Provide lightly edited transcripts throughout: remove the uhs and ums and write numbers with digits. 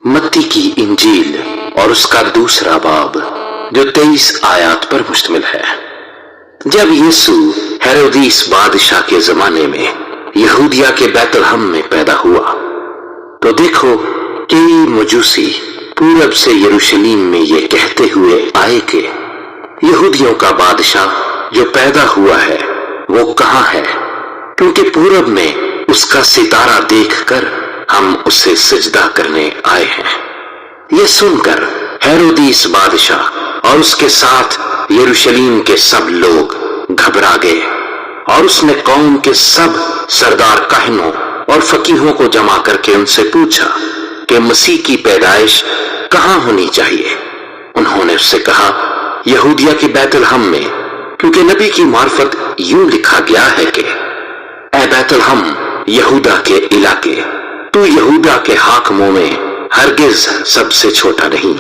मत्ती की इंजील और उसका दूसरा बाब जो 23 आयत पर मुश्तमिल है। जब यीशु हेरोदीस बादशाह के जमाने में यहूदिया के बैतलहम में पैदा हुआ तो देखो कई मजूसी पूरब से यरूशलेम में ये कहते हुए आए कि यहूदियों का बादशाह जो पैदा हुआ है वो कहाँ है, क्योंकि पूरब में उसका सितारा देखकर हम उसे सजदा करने आए हैं। ये सुनकर हेरोदीस बादशाह और उसके साथ यरूशलेम के सब लोग घबरा गए और उसने कौम के सब सरदार काहिनों और फकीहों को जमा करके उनसे पूछा कि मसीह की पैदाइश कहाँ होनी चाहिए। उन्होंने उससे कहा, यहूदिया के बैतलहम में, क्योंकि नबी की मार्फत यूं लिखा गया है कि ऐ बैतलहम यहूदा के इलाके, तू यहूदा के हाकिमों में हरगिज सबसे छोटा नहीं,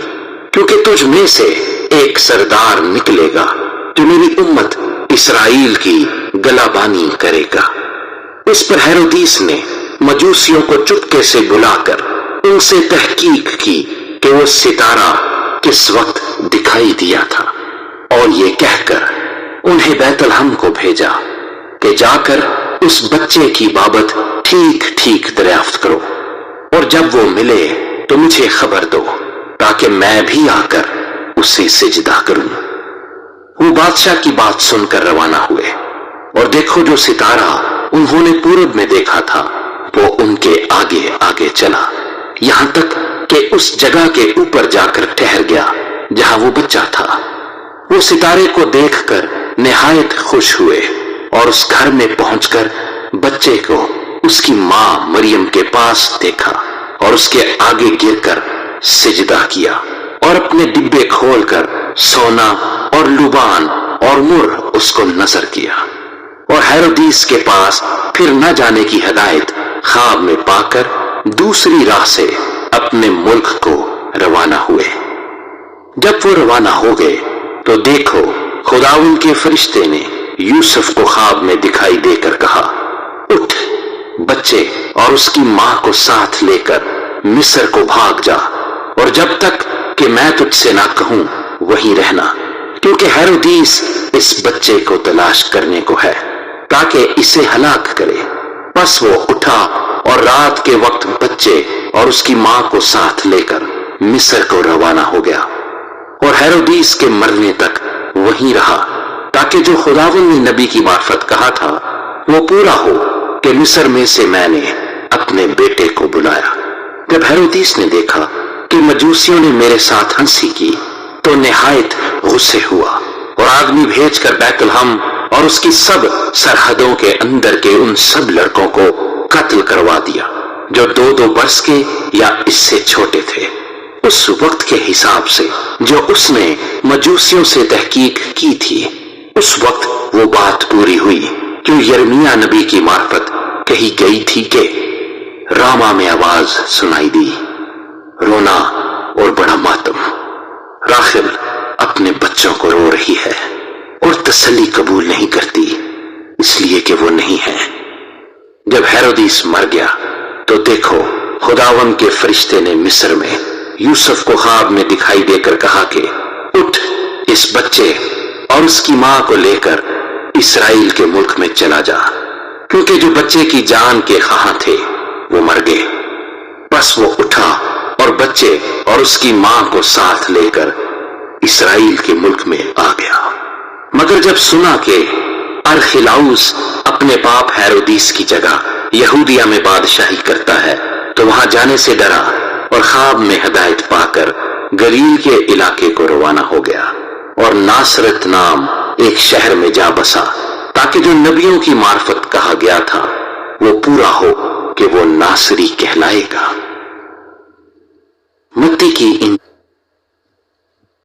क्योंकि तुझ में से एक सरदार निकलेगा जो मेरी उम्मत इस्राएल की गलाबानी करेगा। इस पर हेरोदीस ने मजूसियों को चुपके से बुलाकर उनसे तहकीक की कि वो सितारा किस वक्त दिखाई दिया था, और ये कहकर उन्हें बैतलहम को भेजा कि जाकर उस बच्चे की बाबत ठीक ठीक दरियाफ्त करो, और जब वो मिले तो मुझे खबर दो ताकि मैं भी आकर उसे सिजदा करूं। वो बादशाह की बात सुनकर रवाना हुए, और देखो जो सितारा उन्होंने पूरब में देखा था वो उनके आगे आगे चला, यहां तक कि उस जगह के ऊपर जाकर ठहर गया जहां वो बच्चा था। वो सितारे को देखकर निहायत खुश हुए और उस घर में पहुंचकर बच्चे को उसकी मां मरियम के पास देखा और उसके आगे गिरकर सिजदा किया और अपने डिब्बे खोलकर सोना और लुबान और मुर उसको नजर किया, और हेरोदीस के पास फिर न जाने की हिदायत ख्वाब में पाकर दूसरी राह से अपने मुल्क को रवाना हुए। जब वो रवाना हो गए तो देखो खुदावंद के फरिश्ते ने यूसुफ को ख्वाब में दिखाई देकर कहा, उठ बच्चे और उसकी मां को साथ लेकर मिस्र को भाग जा, और जब तक कि मैं तुझसे ना कहूं वहीं रहना, क्योंकि हेरोदीस इस बच्चे को तलाश करने को है ताकि इसे हलाक करे। बस वो उठा और रात के वक्त बच्चे और उसकी मां को साथ लेकर मिस्र को रवाना हो गया, और हेरोदीस के मरने तक वहीं रहा ताकि जो खुदावंद ने नबी की मार्फत कहा था वो पूरा हो कि मिस्र में से मैंने अपने बेटे को बुलाया। जब हेरोदीस ने देखा कि मजूसियों ने मेरे साथ हंसी की तो निहायत गुस्से हुआ और आदमी भेजकर बैतलहम और उसकी सब सरहदों के अंदर के उन सब लड़कों को कत्ल करवा दिया जो 2-2 वर्ष के या इससे छोटे थे, उस वक्त के हिसाब से जो उसने मजूसियों से तहकीक की थी। उस वक्त वो बात पूरी हुई जो यिर्मयाह नबी की मार्फत कही गई थी कि रामा में आवाज सुनाई दी, रोना और बड़ा मातम, राखिल अपने बच्चों को रो रही है और तसल्ली कबूल नहीं करती इसलिए कि वो नहीं है। जब हेरोदीस मर गया तो देखो खुदावंद के फरिश्ते ने मिस्र में यूसुफ को ख्वाब में दिखाई देकर कहा कि उठ इस बच्चे और उसकी मां को लेकर इस्राएल के मुल्क में चला जा, क्योंकि जो बच्चे की जान के ख्वाह थे वो मर गए। बस वो उठा और बच्चे और उसकी मां को साथ लेकर इस्राएल के मुल्क में आ गया। मगर जब सुना कि अरखिलाउस अपने बाप हेरोदीस की जगह यहूदिया में बादशाही करता है तो वहां जाने से डरा और ख्वाब में हिदायत पाकर गलील के इलाके को रवाना हो गया और नासरत नाम एक शहर में जा बसा, ताकि जो नबियों की मार्फत कहा गया था वो पूरा हो कि वो नासरी कहलाएगा। मत्ती की